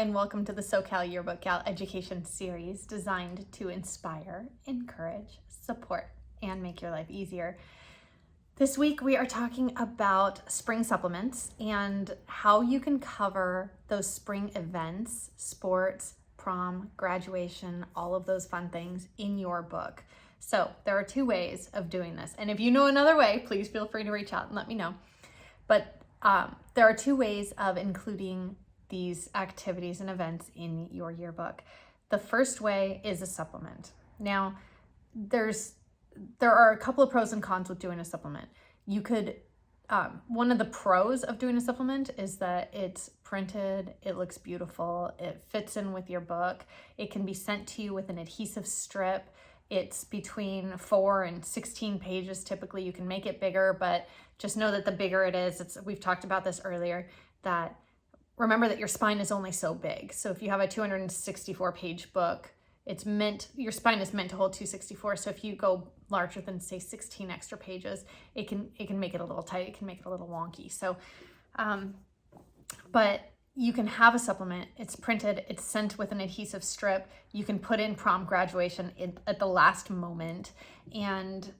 and welcome to the SoCal Yearbook Gal Education Series designed to inspire, encourage, support, and make your life easier. This week we are talking about spring supplements and how you can cover those spring events, sports, prom, graduation, all of those fun things in your book. So there are two ways of doing this. And if you know another way, please feel free to reach out and let me know. But there are two ways of including these activities and events in your yearbook. The first way is a supplement. Now, there are a couple of pros and cons with doing a supplement. You could, one of the pros of doing a supplement is that it's printed, it looks beautiful, it fits in with your book, it can be sent to you with an adhesive strip. It's between 4 and 16 pages. Typically, you can make it bigger, but just know that the bigger it is, we've talked about this earlier, that remember that your spine is only so big. So if you have a 264 page book, your spine is meant to hold 264. So if you go larger than say 16 extra pages, it can make it a little tight. It can make it a little wonky. So, but you can have a supplement. It's printed, it's sent with an adhesive strip. You can put in prom, graduation at the last moment. And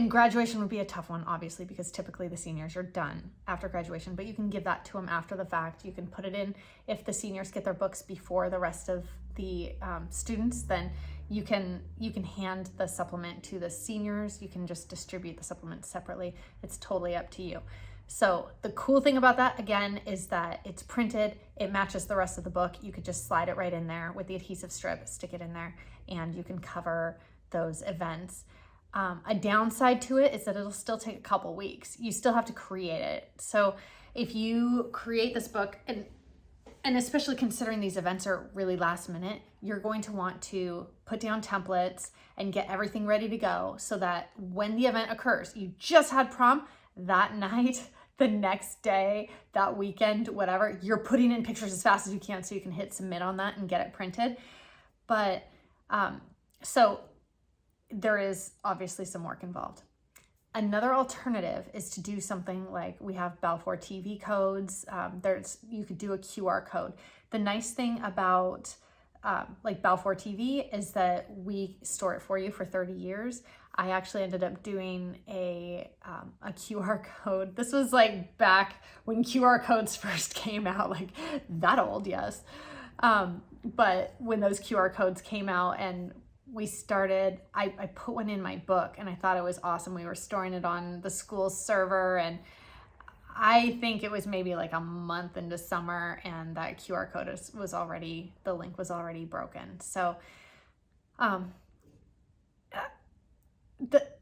graduation would be a tough one, obviously, because typically the seniors are done after graduation, but you can give that to them after the fact. You can put it in if the seniors get their books before the rest of the students, then you can hand the supplement to the seniors. You can just distribute the supplement separately. It's totally up to you. So the cool thing about that, again, is that it's printed, it matches the rest of the book. You could just slide it right in there with the adhesive strip, stick it in there, and you can cover those events. A downside to it is that it'll still take a couple weeks. You still have to create it. So if you create this book, and especially considering these events are really last minute, you're going to want to put down templates and get everything ready to go so that when the event occurs, you just had prom that night, the next day, that weekend, whatever, you're putting in pictures as fast as you can so you can hit submit on that and get it printed. But so there is obviously some work involved. Another alternative is to do something like we have Balfour TV codes. You could do a QR code. The nice thing about like Balfour TV is that we store it for you for 30 years. I actually ended up doing a QR code. This was like back when QR codes first came out, like that old, yes. But when those QR codes came out and we started, I put one in my book and I thought it was awesome. We were storing it on the school's server, and I think it was maybe like a month into summer and that QR code the link was already broken. So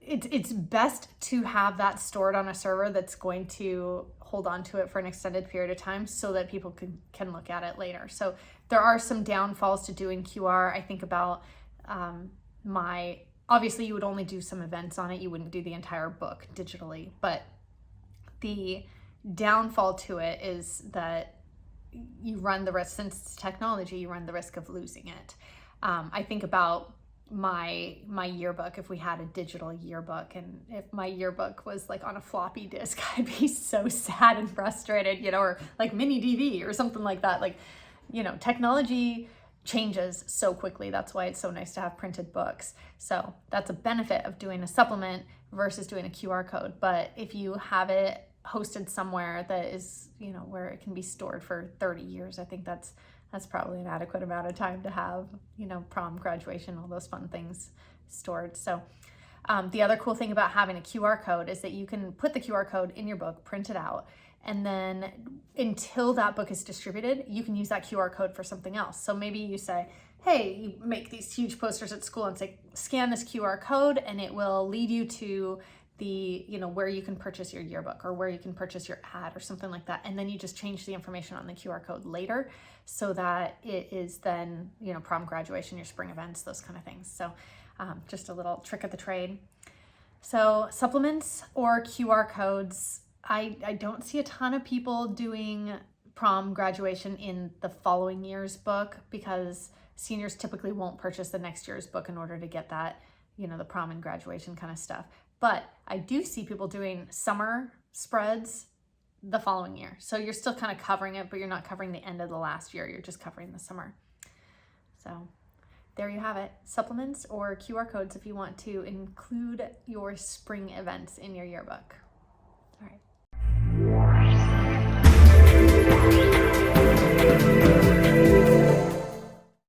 it's best to have that stored on a server that's going to hold on to it for an extended period of time so that people can look at it later. So there are some downfalls to doing QR. I think about obviously you would only do some events on it. You wouldn't do the entire book digitally, but the downfall to it is that you run the risk, since it's technology, you run the risk of losing it. I think about my yearbook. If we had a digital yearbook and if my yearbook was like on a floppy disk, I'd be so sad and frustrated, or like mini DV or something like that. Like, technology changes so quickly. That's why it's so nice to have printed books. So that's a benefit of doing a supplement versus doing a QR code. But if you have it hosted somewhere that is, where it can be stored for 30 years, I think that's probably an adequate amount of time to have, prom, graduation, all those fun things stored. So the other cool thing about having a QR code is that you can put the QR code in your book, print it out, and then until that book is distributed, you can use that QR code for something else. So maybe you say, hey, you make these huge posters at school and say, scan this QR code and it will lead you to the, where you can purchase your yearbook or where you can purchase your ad or something like that. And then you just change the information on the QR code later so that it is then, prom, graduation, your spring events, those kind of things. So just a little trick of the trade. So supplements or QR codes, I don't see a ton of people doing prom, graduation in the following year's book because seniors typically won't purchase the next year's book in order to get that, the prom and graduation kind of stuff. But I do see people doing summer spreads the following year. So you're still kind of covering it, but you're not covering the end of the last year. You're just covering the summer. So there you have it. Supplements or QR codes if you want to include your spring events in your yearbook. All right.